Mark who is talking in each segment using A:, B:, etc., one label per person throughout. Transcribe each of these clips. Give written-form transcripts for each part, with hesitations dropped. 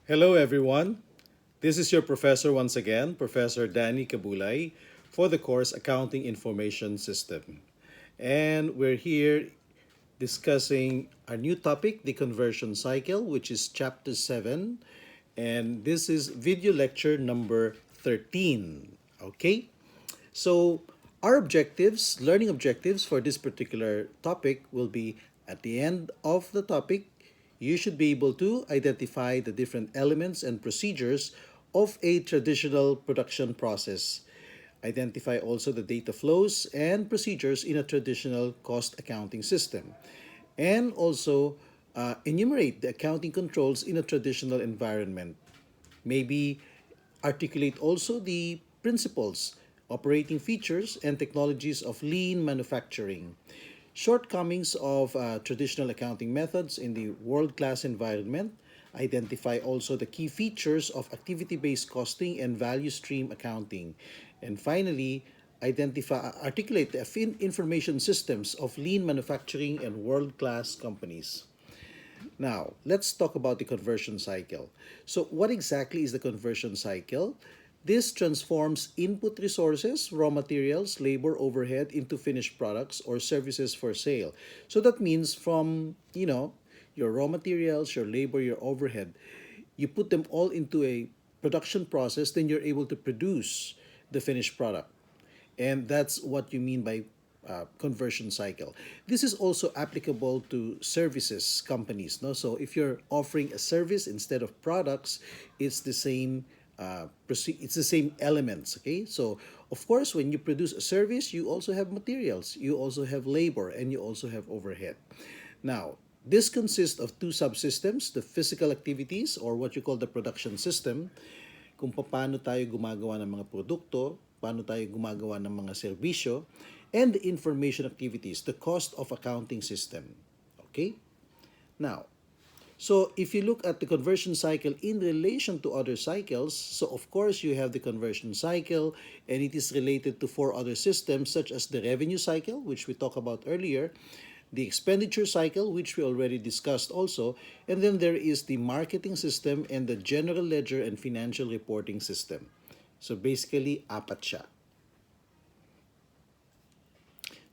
A: Hello, everyone. This is your professor once again, Professor Danny Kabulay, for the course Accounting Information System. And we're here discussing our new topic, the conversion cycle, which is chapter 7. And this is video lecture number 13. Okay? So, our objectives, learning objectives for this particular topic will be at the end of the topic, you should be able to identify the different elements and procedures of a traditional production process. Identify also the data flows and procedures in a traditional cost accounting system. And also enumerate the accounting controls in a traditional environment. Maybe articulate also the principles, operating features, and technologies of lean manufacturing. Shortcomings of traditional accounting methods in the world-class environment. Identify also the key features of activity-based costing and value stream accounting. And finally, articulate the information systems of lean manufacturing and world-class companies. Now, let's talk about the conversion cycle. So, what exactly is the conversion cycle? This transforms input resources, raw materials, labor, overhead into finished products or services for sale. So that means from, your raw materials, your labor, your overhead, you put them all into a production process, then you're able to produce the finished product. And that's what you mean by conversion cycle. This is also applicable to services companies. No? So if you're offering a service instead of products, it's the same it's the same elements. Okay, so of course when you produce a service, you also have materials, you also have labor, and you also have overhead. Now, this consists of two subsystems: the physical activities, or what you call the production system, kung paano tayo gumagawa ng mga produkto, paano tayo gumagawa ng mga serbisyo, and the information activities, the cost of accounting system. Okay? Now, so if you look at the conversion cycle in relation to other cycles, so of course you have the conversion cycle, and it is related to four other systems such as the revenue cycle, which we talked about earlier, the expenditure cycle, which we already discussed also, and then there is the marketing system and the general ledger and financial reporting system. So basically, apat siya.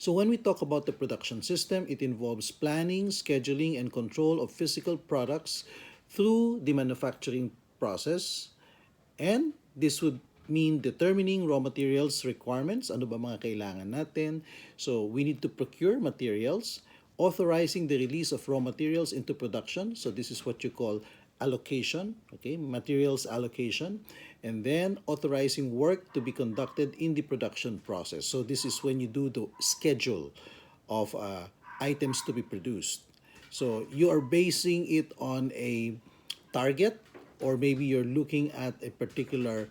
A: So when we talk about the production system, it involves planning, scheduling, and control of physical products through the manufacturing process. And this would mean determining raw materials requirements, ano ba mga kailangan natin. So we need to procure materials, authorizing the release of raw materials into production. So this is what you call allocation, okay, materials allocation, and then authorizing work to be conducted in the production process. So this is when you do the schedule of items to be produced. So you are basing it on a target, or maybe you're looking at a particular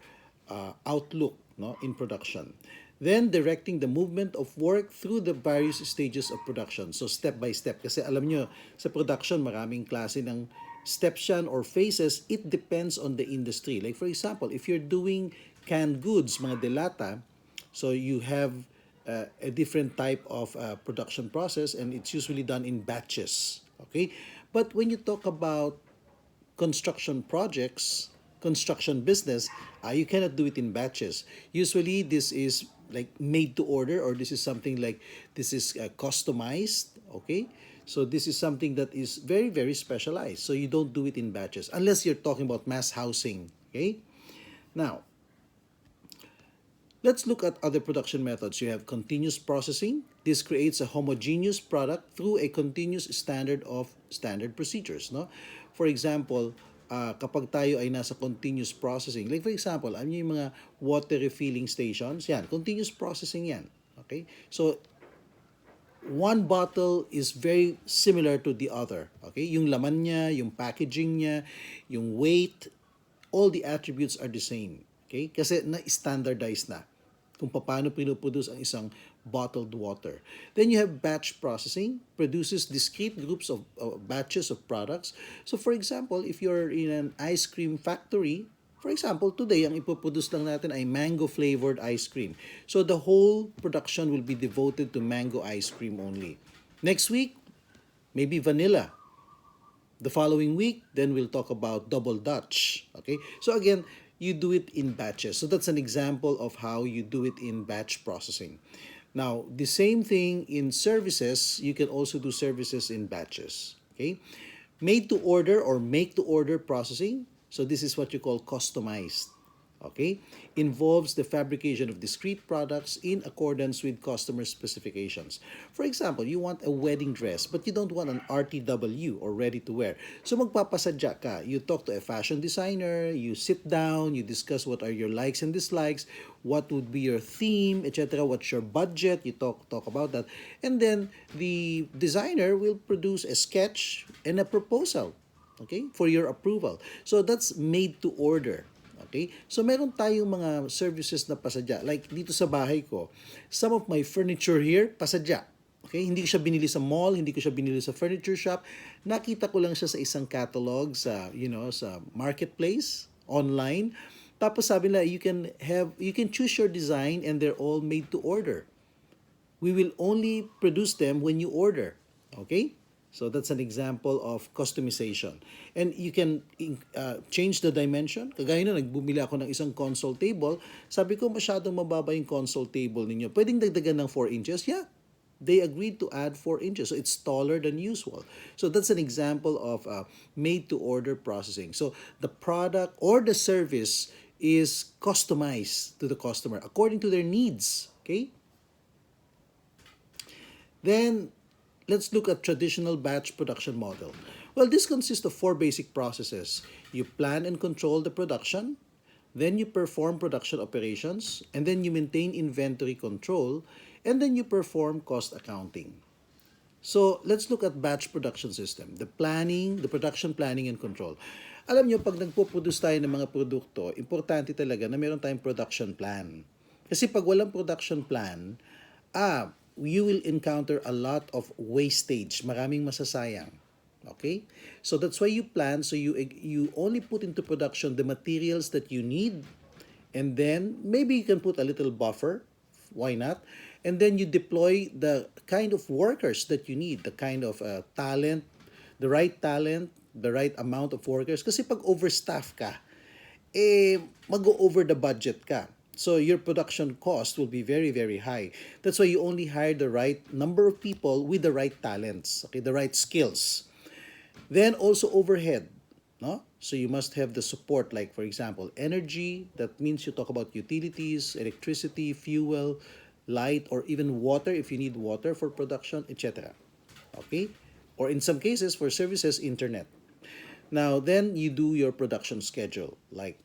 A: outlook, no, in production. Then directing the movement of work through the various stages of production. So step by step. Kasi alam nyo, sa production, maraming klase ng steps yan or phases. It depends on the industry. Like for example, if you're doing canned goods, mga delata, so you have a different type of production process, and it's usually done in batches. Okay? But when you talk about construction projects, construction business, you cannot do it in batches. Usually, this is like made to order, or this is something like this is customized. Okay, so this is something that is very, very specialized. So you don't do it in batches unless you're talking about mass housing. Okay, now let's look at other production methods. You have continuous processing. This creates a homogeneous product through a continuous standard of standard procedures. No? For example, kapag tayo ay nasa continuous processing, like for example, ano yung mga water refilling stations? Yan, continuous processing yan. Okay? So, one bottle is very similar to the other. Okay? Yung laman niya, yung packaging niya, yung weight, all the attributes are the same. Okay? Kasi na-standardize na kung paano pinoproduce ang isang bottled water. Then you have batch processing, produces discrete groups of batches of products. So for example, if you're in an ice cream factory, for example, today ang ipoproduce lang natin ay mango flavored ice cream. So the whole production will be devoted to mango ice cream only. Next week, maybe vanilla. The following week, then we'll talk about double Dutch. Okay? So again, you do it in batches. So that's an example of how you do it in batch processing. Now, the same thing in services, you can also do services in batches. Okay? Made to order or make to order processing. So this is what you call customized. Okay, involves the fabrication of discrete products in accordance with customer specifications. For example, you want a wedding dress but you don't want an RTW or ready to wear. So magpapasadya ka. You talk to a fashion designer, you sit down, you discuss what are your likes and dislikes, what would be your theme, etc. What's your budget? You talk about that. And then the designer will produce a sketch and a proposal, okay, for your approval. So that's made to order. Okay? So meron tayong mga services na pasadya. Like dito sa bahay ko, some of my furniture here, pasadya. Okay? Hindi ko siya binili sa mall, hindi ko siya binili sa furniture shop. Nakita ko lang siya sa isang catalog sa, sa marketplace, online. Tapos sabi nila, you can choose your design and they're all made to order. We will only produce them when you order. Okay? So that's an example of customization. And you can change the dimension. Kagaya na, nagbumili ako ng isang console table. Sabi ko, masyadong mababa yung console table ninyo. Pwedeng dagdagan ng 4 inches? Yeah. They agreed to add 4 inches. So it's taller than usual. So that's an example of made-to-order processing. So the product or the service is customized to the customer according to their needs. Okay? Then, let's look at traditional batch production model. Well, this consists of 4 basic processes. You plan and control the production, then you perform production operations, and then you maintain inventory control, and then you perform cost accounting. So, let's look at batch production system. The production planning and control. Alam nyo, pag nagpo-produce tayo ng mga produkto, importante talaga na meron tayong production plan. Kasi pag walang production plan, you will encounter a lot of wastage. Maraming masasayang. Okay? So that's why you plan. So you only put into production the materials that you need. And then maybe you can put a little buffer. Why not? And then you deploy the kind of workers that you need. The kind of talent, the right amount of workers. Kasi pag overstaff ka, mag-over the budget ka. So your production cost will be very, very high. That's why you only hire the right number of people with the right talents, okay, the right skills. Then also overhead, no? So you must have the support, like for example, energy. That means you talk about utilities, electricity, fuel, light, or even water if you need water for production, etc. Okay? Or in some cases, for services, internet. Now, then you do your production schedule. Like,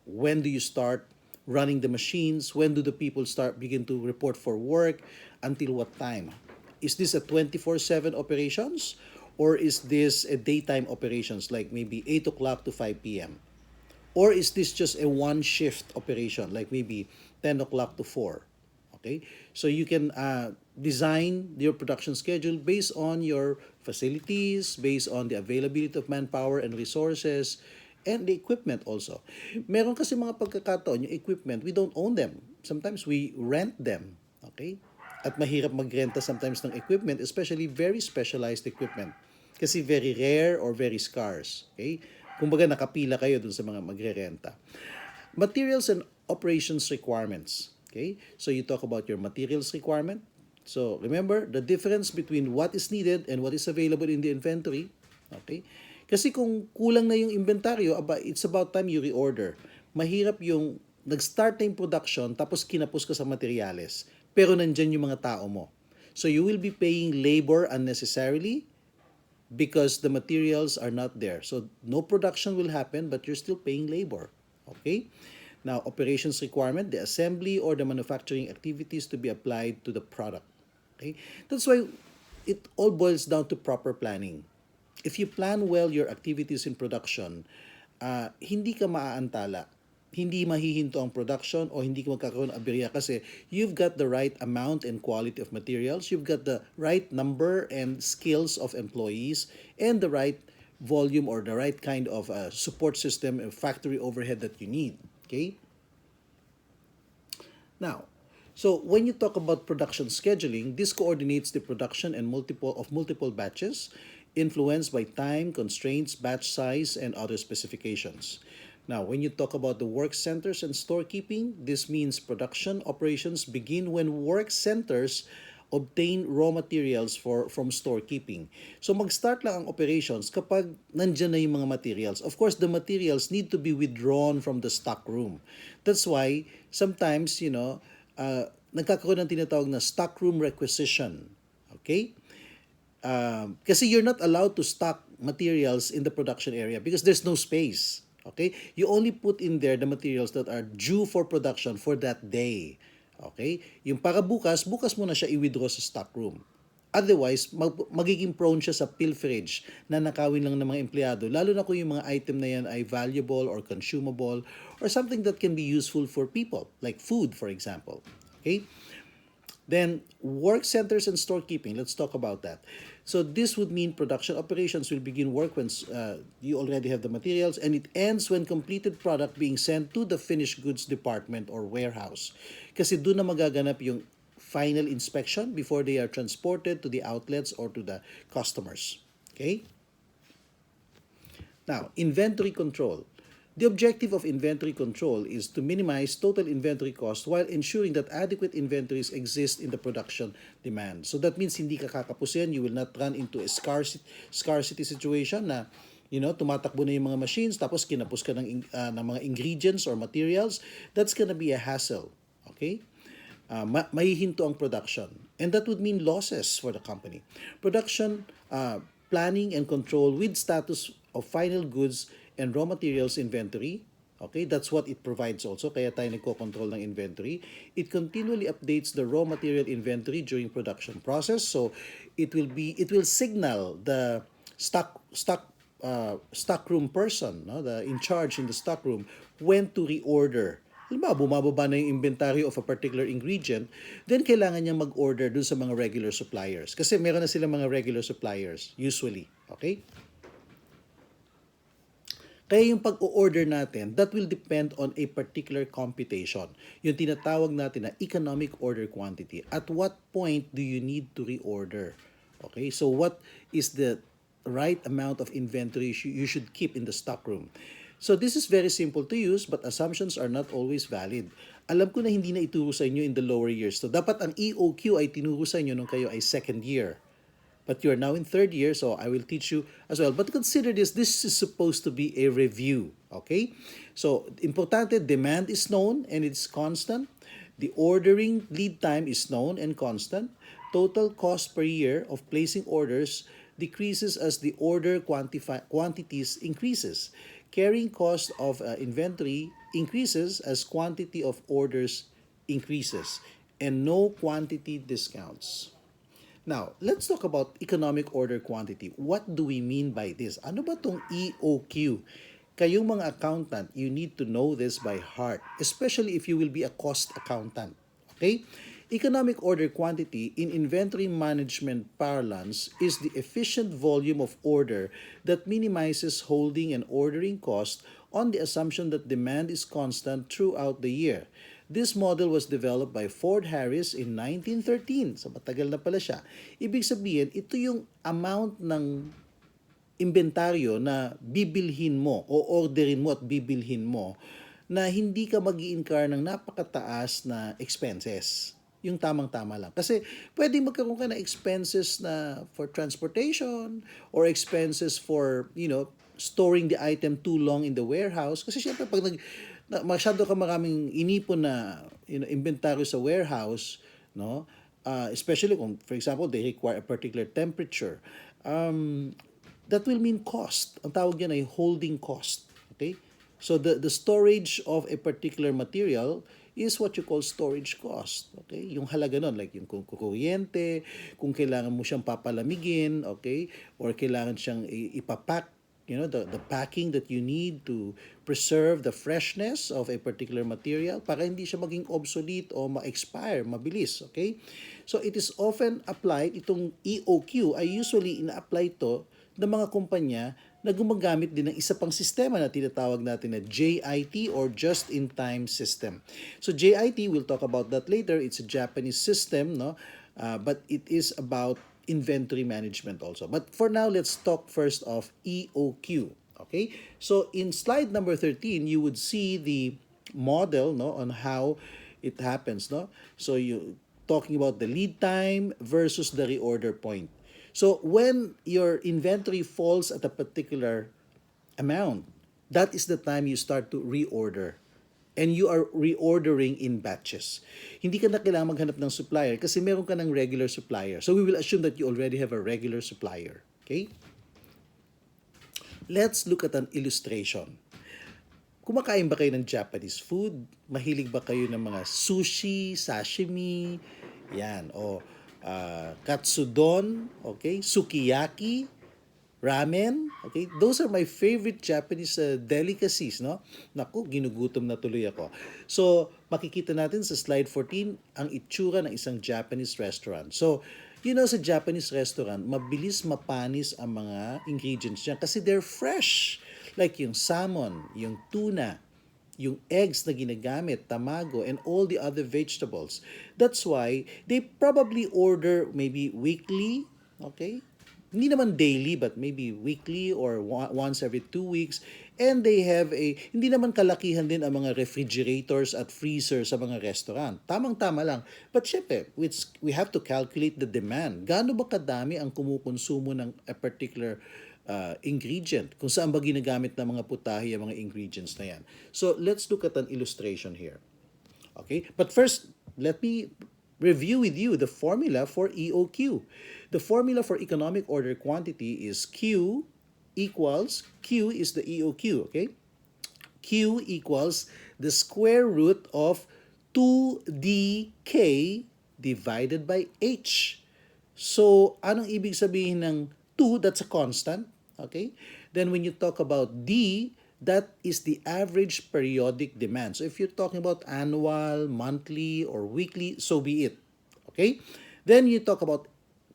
A: when do you start running the machines? When do the people begin to report for work? Until what time? Is this a 24/7 operations? Or is this a daytime operations, like maybe 8 o'clock to 5 p.m.? Or is this just a one shift operation, like maybe 10 o'clock to 4? Okay? So you can design your production schedule based on your facilities, based on the availability of manpower and resources, and the equipment also. Meron kasi mga pagkakataon, yung equipment, we don't own them. Sometimes we rent them. Okay? At mahirap magrenta sometimes ng equipment, especially very specialized equipment. Kasi very rare or very scarce. Okay? Kumbaga nakapila kayo dun sa mga magre-renta. Materials and operations requirements. Okay? So you talk about your materials requirement. So remember, the difference between what is needed and what is available in the inventory. Okay? Kasi kung kulang na yung inventaryo, it's about time you reorder. Mahirap yung nag-start na yung production tapos kinapos ka sa materyales. Pero nandyan yung mga tao mo. So you will be paying labor unnecessarily because the materials are not there. So no production will happen but you're still paying labor. Okay? Now, operations requirement, the assembly or the manufacturing activities to be applied to the product. Okay? That's why it all boils down to proper planning. If you plan well your activities in production, hindi ka maaantala. Hindi mahihinto ang production o hindi ka magkakaroon ng aberya kasi you've got the right amount and quality of materials, you've got the right number and skills of employees, and the right volume or the right kind of support system and factory overhead that you need. Okay? Now, so when you talk about production scheduling, this coordinates the production and multiple batches. influenced by time, constraints, batch size, and other specifications. Now, when you talk about the work centers and storekeeping, this means production operations begin when work centers obtain raw materials from storekeeping. So mag-start lang ang operations kapag nandyan na yung mga materials. Of course, the materials need to be withdrawn from the stock room. That's why sometimes, nagkakaroon ng tinatawag na stock room requisition. Okay? Kasi you're not allowed to stock materials in the production area because there's no space. Okay? You only put in there the materials that are due for production for that day. Okay? Yung para bukas, bukas mo na siya i-withdraw sa stock room. Otherwise, magiging prone siya sa pilferage na nakawin lang ng mga empleyado, lalo na kung yung mga item na yan ay valuable or consumable or something that can be useful for people, like food, for example. Okay? Then, work centers and storekeeping. Let's talk about that. So this would mean production operations will begin work when you already have the materials, and it ends when completed product being sent to the finished goods department or warehouse. Kasi doon na magaganap yung final inspection before they are transported to the outlets or to the customers. Okay? Now, inventory control. The objective of inventory control is to minimize total inventory cost while ensuring that adequate inventories exist in the production demand. So that means hindi ka kakapusin, you will not run into a scarcity situation na tumatakbo na yung mga machines tapos kinapos ka ng mga ingredients or materials. That's gonna be a hassle. Okay? Mahihinto ang production. And that would mean losses for the company. Production planning and control with status of final goods and raw materials inventory. Okay, that's what it provides also. Kaya tayo nagko-control ng inventory. It continually updates the raw material inventory during production process. So it will signal the stock room person, no, the in charge in the stock room when to reorder. Halimbawa, bumababa na yung inventory of a particular ingredient, then kailangan niya mag-order dun sa mga regular suppliers. Kasi meron na sila mga regular suppliers, usually. Okay? Kaya yung pag-o-order natin, that will depend on a particular computation. Yung tinatawag natin na economic order quantity. At what point do you need to reorder? Okay, so what is the right amount of inventory you should keep in the stock room? So this is very simple to use, but assumptions are not always valid. Alam ko na hindi na ituro sa inyo in the lower years. So dapat ang EOQ ay tinuro sa inyo nung kayo ay second year. But you are now in third year, so I will teach you as well. But consider this is supposed to be a review, okay? So, importante, demand is known and it's constant. The ordering lead time is known and constant. Total cost per year of placing orders decreases as the order quantities increases. Carrying cost of inventory increases as quantity of orders increases. And no quantity discounts. Now, let's talk about economic order quantity. What do we mean by this? Ano ba tong EOQ? Kayong mga accountant, you need to know this by heart, especially if you will be a cost accountant. Okay? Economic order quantity in inventory management parlance is the efficient volume of order that minimizes holding and ordering cost on the assumption that demand is constant throughout the year. This model was developed by Ford Harris in 1913. So matagal na pala siya. Ibig sabihin, ito yung amount ng inventaryo na bibilhin mo o orderin mo at bibilhin mo na hindi ka mag-i-incur ng napakataas na expenses. Yung tamang-tama lang. Kasi pwedeng magkaroon ka ng expenses na for transportation or expenses for, storing the item too long in the warehouse. Kasi syempre pag masyado ka maraming inipon na inventory sa warehouse, no? Especially kung, for example, they require a particular temperature, that will mean cost. Ang tawag yan ay holding cost. Okay? So the storage of a particular material is what you call storage cost. Okay? Yung halaga nun, like yung kung kuryente, kung kailangan mo siyang papalamigin, okay? Or kailangan siyang ipapack, the packing that you need to preserve the freshness of a particular material para hindi siya maging obsolete o ma-expire mabilis, okay? So it is often applied, itong EOQ ay usually ina-apply to ng mga kumpanya na gumagamit din ng isa pang sistema na tinatawag natin na JIT or just-in-time system. So JIT, we'll talk about that later. It's a Japanese system, no? But it is about inventory management also. But for now, let's talk first of EOQ. Okay, so in slide number 13, you would see the model, no, on how it happens, no. So you talking about the lead time versus the reorder point. So when your inventory falls at a particular amount, that is the time you start to reorder. And you are reordering in batches. Hindi ka na kailangan maghanap ng supplier kasi meron ka ng regular supplier. So we will assume that you already have a regular supplier. Okay? Let's look at an illustration. Kumakain ba kayo ng Japanese food? Mahilig ba kayo ng mga sushi, sashimi, yan, o katsudon, okay, sukiyaki, ramen, okay? Those are my favorite Japanese delicacies, no? Naku, ginugutom na tuloy ako. So, makikita natin sa slide 14 ang itsura ng isang Japanese restaurant. So, sa Japanese restaurant, mabilis mapanis ang mga ingredients niya kasi they're fresh. Like yung salmon, yung tuna, yung eggs na ginagamit, tamago, and all the other vegetables. That's why they probably order maybe weekly, okay? Hindi naman daily, but maybe weekly or once every 2 weeks. And they have hindi naman kalakihan din ang mga refrigerators at freezers sa mga restaurant. Tamang-tama lang. But syempre, we have to calculate the demand. Gaano ba kadami ang kumukonsumo ng a particular ingredient? Kung saan ba ginagamit ng mga putahe ang mga ingredients na yan. So, let's look at an illustration here. Okay? But first, let me review with you the formula for EOQ. The formula for economic order quantity is Q is the EOQ, okay? Q equals the square root of 2DK divided by H. So, anong ibig sabihin ng 2? That's a constant, okay? Then when you talk about D, that is the average periodic demand. So if you're talking about annual, monthly, or weekly, so be it. Okay? Then you talk about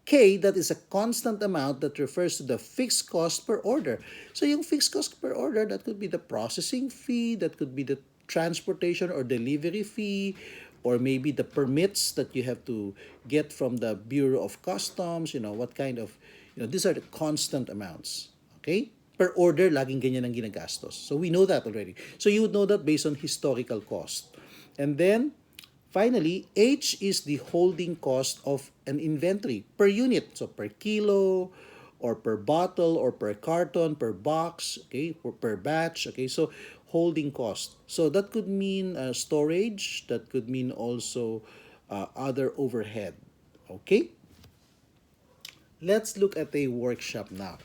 A: K, that is a constant amount that refers to the fixed cost per order. So yung fixed cost per order, that could be the processing fee, that could be the transportation or delivery fee, or maybe the permits that you have to get from the Bureau of Customs, what kind of, these are the constant amounts. Okay? Per order, laging ganyan ang ginagastos. So we know that already. So you would know that based on historical cost. And then, finally, H is the holding cost of an inventory per unit. So per kilo, or per bottle, or per carton, per box, okay, or per batch, okay. So holding cost. So that could mean storage. That could mean also other overhead. Okay? Let's look at a workshop now.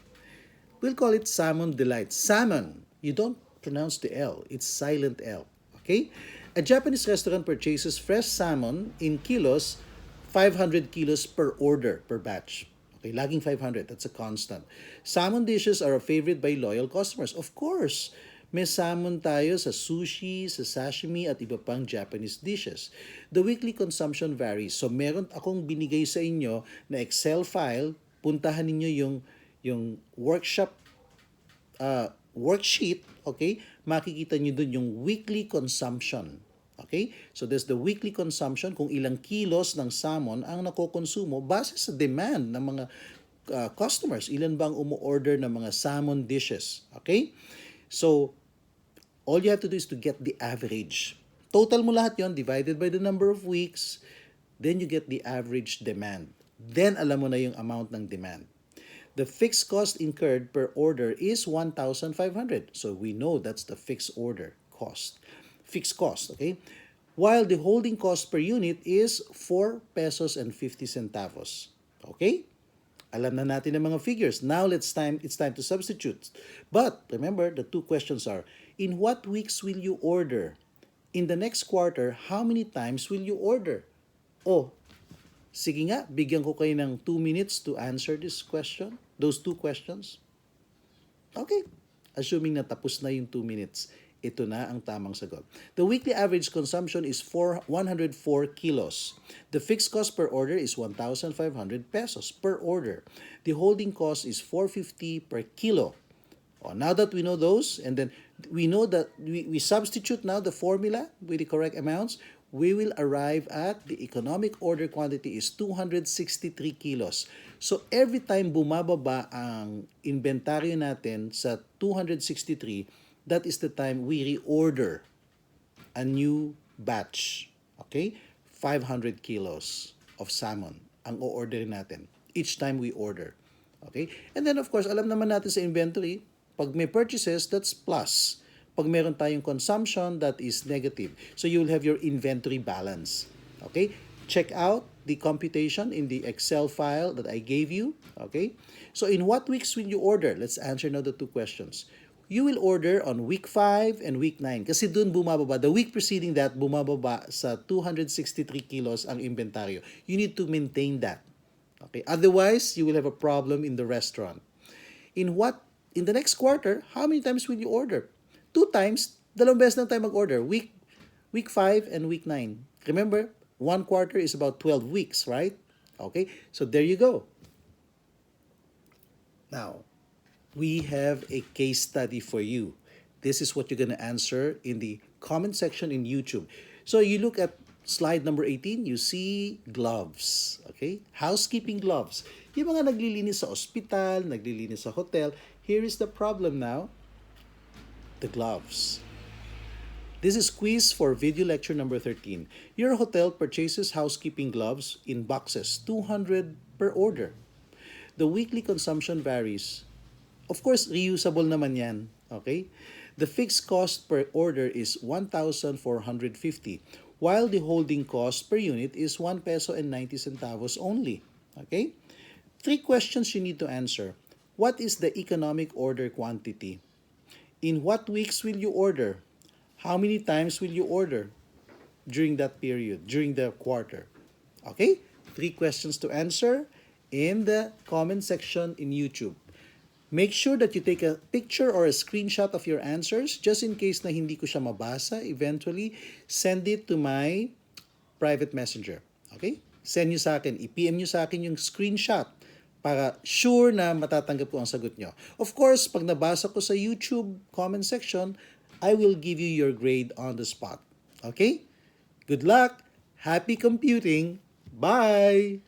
A: We'll call it Salmon Delight. Salmon. You don't pronounce the L. It's silent L. Okay? A Japanese restaurant purchases fresh salmon in kilos, 500 kilos per order, per batch. Okay, laging 500. That's a constant. Salmon dishes are a favorite by loyal customers. Of course, may salmon tayo sa sushi, sa sashimi, at iba pang Japanese dishes. The weekly consumption varies. So, meron akong binigay sa inyo na Excel file. Puntahan ninyo yung workshop worksheet, okay? Makikita nyo dun yung weekly consumption. Okay? So there's the weekly consumption, kung ilang kilos ng salmon ang nakokonsumo base sa demand ng mga customers. Ilan bang umu-order ng mga salmon dishes. Okay? So, all you have to do is to get the average. Total mo lahat yon divided by the number of weeks, then you get the average demand. Then, alam mo na yung amount ng demand. The fixed cost incurred per order is 1,500. So we know that's the fixed order cost. Fixed cost, okay? While the holding cost per unit is 4 pesos and 50 centavos. Okay? Alam na natin ang mga figures. Now it's time to substitute. But remember, the two questions are, in what weeks will you order? In the next quarter, how many times will you order? Oh, sige nga, bigyan ko kayo ng 2 minutes to answer this question. Those two questions. Okay. Assuming na tapos na yung 2 minutes, ito na ang tamang sagot. The weekly average consumption is 104 kilos. The fixed cost per order is 1,500 pesos per order. The holding cost is 450 per kilo. Oh, now that we know those, and then we know that we substitute now the formula with the correct amounts, we will arrive at the economic order quantity is 263 kilos. So every time bumababa ang inventaryo natin sa 263, that is the time we reorder a new batch. Okay? 500 kilos of salmon ang o-orderin natin each time we order. Okay? And then of course, alam naman natin sa inventory, pag may purchases, that's plus. Pag meron tayong consumption, that is negative. So you'll have your inventory balance. Okay? Check out the computation in the Excel file that I gave you. Okay? So in what weeks will you order? Let's answer now the two questions. You will order on week 5 and week 9 kasi dun bumababa. The week preceding that, bumababa sa 263 kilos ang inventaryo. You need to maintain that. Okay? Otherwise, you will have a problem in the restaurant. In the next quarter, how many times will you order? 2 times, dalawang beses lang tayo mag-order. Week 5 and week 9. Remember, 1 quarter is about 12 weeks, right? Okay? So there you go. Now, we have a case study for you. This is what you're going to answer in the comment section in YouTube. So you look at slide number 18, you see gloves. Okay? Housekeeping gloves. Yung mga naglilinis sa ospital, naglilinis sa hotel, here is the problem now. The gloves. This is quiz for video lecture number 13. Your hotel purchases housekeeping gloves in boxes, 200 per order. The weekly consumption varies. Of course, reusable naman yan. Okay? The fixed cost per order is 1,450, while the holding cost per unit is 1 peso and 90 centavos only. Okay? 3 questions you need to answer. What is the economic order quantity? In what weeks will you order? How many times will you order during that period, during the quarter? Okay? 3 questions to answer in the comment section in YouTube. Make sure that you take a picture or a screenshot of your answers just in case na hindi ko siya mabasa. Eventually, send it to my private messenger. Okay? Send nyo sa akin. I-PM nyo sa akin yung screenshot para sure na matatanggap ko ang sagot nyo. Of course, pag nabasa ko sa YouTube comment section, I will give you your grade on the spot. Okay? Good luck! Happy computing! Bye!